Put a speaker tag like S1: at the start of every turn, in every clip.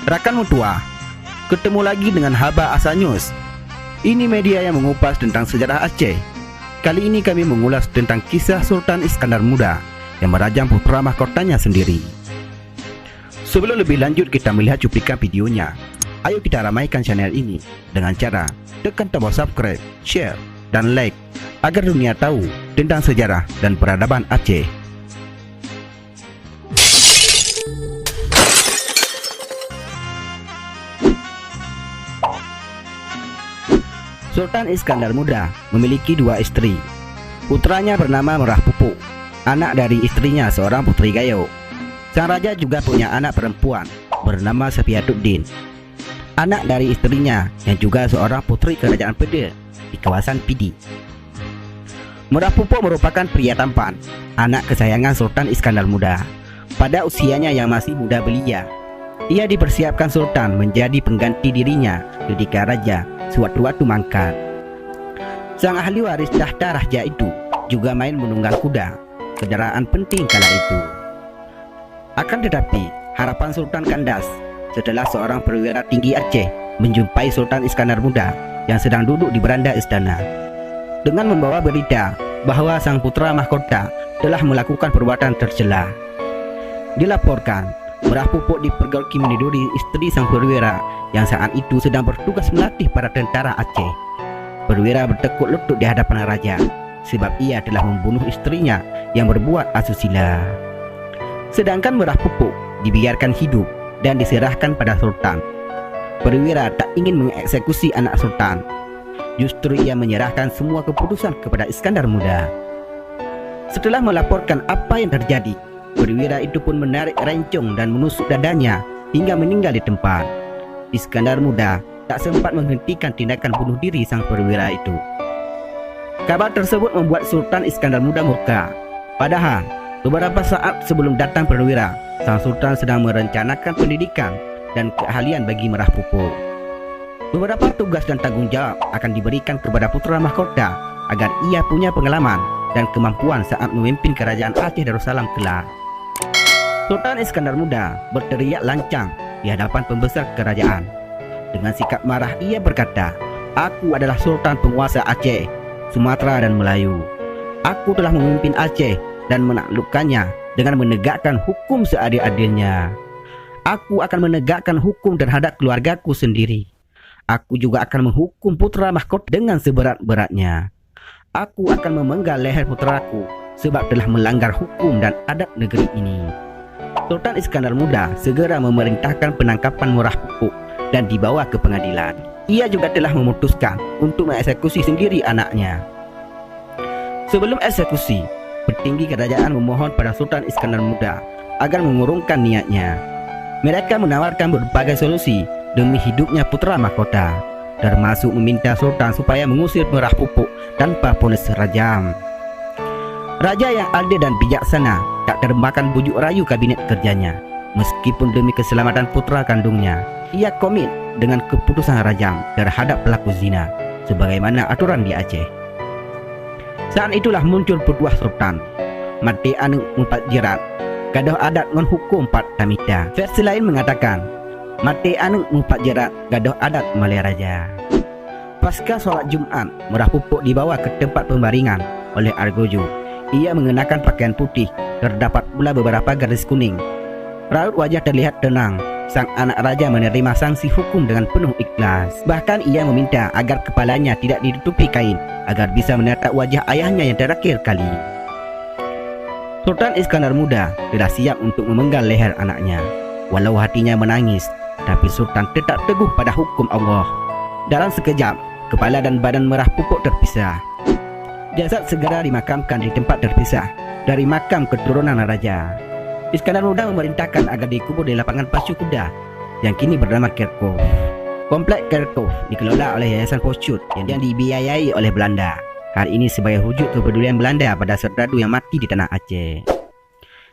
S1: Rakan Mutua, ketemu lagi dengan Haba Asa News. Ini media yang mengupas tentang sejarah Aceh. Kali ini kami mengulas tentang kisah Sultan Iskandar Muda yang merajam putra mahkotanya sendiri. Sebelum lebih lanjut kita melihat cuplikan videonya, ayo kita ramaikan channel ini dengan cara tekan tombol subscribe, share, dan like agar dunia tahu tentang sejarah dan peradaban Aceh. Sultan Iskandar Muda memiliki dua istri. Putranya bernama Merah Pupuk, anak dari istrinya seorang putri Gayo. Sang raja juga punya anak perempuan bernama Safiatuddin, anak dari istrinya yang juga seorang putri kerajaan Peda di kawasan Pidi. Merah Pupuk merupakan pria tampan, anak kesayangan Sultan Iskandar Muda. Pada usianya yang masih muda belia, ia dipersiapkan Sultan menjadi pengganti dirinya ketika raja sewaktu-waktu mangkat. Sang ahli waris tahta raja itu juga main menunggang kuda, kendaraan penting kala itu. Akan tetapi, harapan Sultan kandas setelah seorang perwira tinggi Aceh menjumpai Sultan Iskandar Muda yang sedang duduk di beranda istana dengan membawa berita bahwa sang putra mahkota telah melakukan perbuatan tercela. Dilaporkan, Merah Pupuk dipergauki meniduri istri sang perwira yang saat itu sedang bertugas melatih para tentara Aceh. Perwira bertekuk lutut di hadapan raja sebab ia telah membunuh istrinya yang berbuat asusila. Sedangkan Merah Pupuk dibiarkan hidup dan diserahkan pada Sultan. Perwira tak ingin mengeksekusi anak Sultan. Justru ia menyerahkan semua keputusan kepada Iskandar Muda. Setelah melaporkan apa yang terjadi, perwira itu pun menarik rencong dan menusuk dadanya hingga meninggal di tempat. Iskandar Muda tak sempat menghentikan tindakan bunuh diri sang perwira itu. Kabar tersebut membuat Sultan Iskandar Muda murka. Padahal beberapa saat sebelum datang perwira, sang Sultan sedang merencanakan pendidikan dan keahlian bagi Merah Pupuk. Beberapa tugas dan tanggung jawab akan diberikan kepada putra mahkota agar ia punya pengalaman dan kemampuan saat memimpin kerajaan Aceh Darussalam kelak. Sultan Iskandar Muda berteriak lancang di hadapan pembesar kerajaan. Dengan sikap marah ia berkata, "Aku adalah Sultan penguasa Aceh, Sumatera dan Melayu. Aku telah memimpin Aceh dan menaklukkannya dengan menegakkan hukum seadil-adilnya. Aku akan menegakkan hukum terhadap keluargaku sendiri. Aku juga akan menghukum putra mahkota dengan seberat-beratnya. Aku akan memenggal leher putraku sebab telah melanggar hukum dan adat negeri ini." Sultan Iskandar Muda segera memerintahkan penangkapan Merah Pupuk dan dibawa ke pengadilan. Ia juga telah memutuskan untuk mengeksekusi sendiri anaknya. Sebelum eksekusi, petinggi kerajaan memohon pada Sultan Iskandar Muda agar mengurungkan niatnya. Mereka menawarkan berbagai solusi demi hidupnya putra mahkota, termasuk meminta Sultan supaya mengusir Merah Pupuk tanpa vonis rajam. Raja yang adil dan bijaksana tak termakan bujuk rayu kabinet kerjanya. Meskipun demi keselamatan putra kandungnya, ia komit dengan keputusan rajam terhadap pelaku zina sebagaimana aturan di Aceh. Saat itulah muncul petuah Sultan, mati anu empat jerat, gadoh adat menghukum empat tamita. Versi lain mengatakan, mati anu empat jerat, gadoh adat malai raja. Pasca sholat Jumat, Merah Pupuk dibawa ke tempat pembaringan oleh Argojo. Ia mengenakan pakaian putih, terdapat pula beberapa garis kuning. Raut wajah terlihat tenang. Sang anak raja menerima sanksi hukum dengan penuh ikhlas. Bahkan ia meminta agar kepalanya tidak ditutupi kain agar bisa menatap wajah ayahnya yang terakhir kali. Sultan Iskandar Muda telah siap untuk memenggal leher anaknya. Walau hatinya menangis, tapi Sultan tetap teguh pada hukum Allah. Dalam sekejap, kepala dan badan Merah Pupuk terpisah. Jasad segera dimakamkan di tempat terpisah dari makam keturunan raja. Iskandar Muda memerintahkan agar dikubur di lapangan pacu kuda yang kini bernama Kerkhof. Komplek Kerkhof dikelola oleh Yayasan Poscut yang dibiayai oleh Belanda. Hal ini sebagai wujud kepedulian Belanda pada serdadu yang mati di tanah Aceh.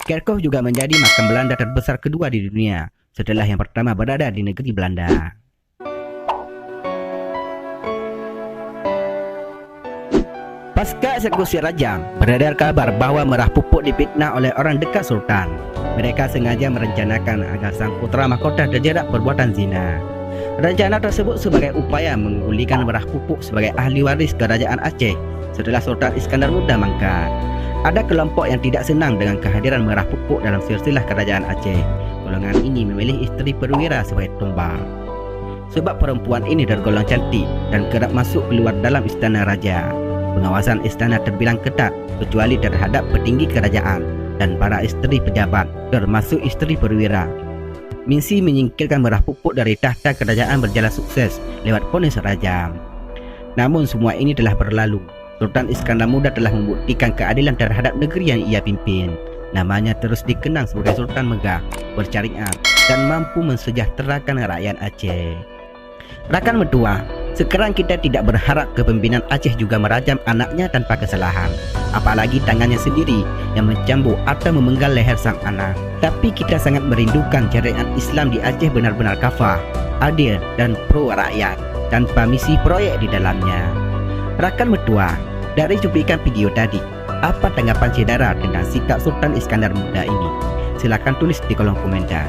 S1: Kerkhof juga menjadi makam Belanda terbesar kedua di dunia setelah yang pertama berada di negeri Belanda. Pasca eksekusi rajam, beredar kabar bahwa Merah Pupuk difitnah oleh orang dekat Sultan. Mereka sengaja merencanakan agar sang putra mahkota terjerat perbuatan zina. Rencana tersebut sebagai upaya menggulingkan Merah Pupuk sebagai ahli waris kerajaan Aceh setelah Sultan Iskandar Muda mangkat. Ada kelompok yang tidak senang dengan kehadiran Merah Pupuk dalam silsilah kerajaan Aceh. Golongan ini memilih isteri perwira sebagai tumbal. Sebab perempuan ini tergolong cantik dan kerap masuk keluar dalam istana raja. Pengawasan istana terbilang ketat kecuali terhadap petinggi kerajaan dan para isteri pejabat, termasuk isteri perwira. Misi menyingkirkan Merah Pupuk dari tahta kerajaan berjalan sukses lewat vonis rajam. Namun semua ini telah berlalu. Sultan Iskandar Muda telah membuktikan keadilan terhadap negeri yang ia pimpin. Namanya terus dikenang sebagai Sultan Megah, bersyariat dan mampu mensejahterakan rakyat Aceh. Rakan mertua, sekarang kita tidak berharap kepimpinan Aceh juga merajam anaknya tanpa kesalahan, apalagi tangannya sendiri yang mencambuk atau memenggal leher sang anak. Tapi kita sangat merindukan syariat Islam di Aceh benar-benar kafah, adil dan pro rakyat, tanpa misi proyek di dalamnya. Rakan mertua, dari cuplikan video tadi, apa tanggapan saudara tentang sikap Sultan Iskandar Muda ini? Silakan tulis di kolom komentar.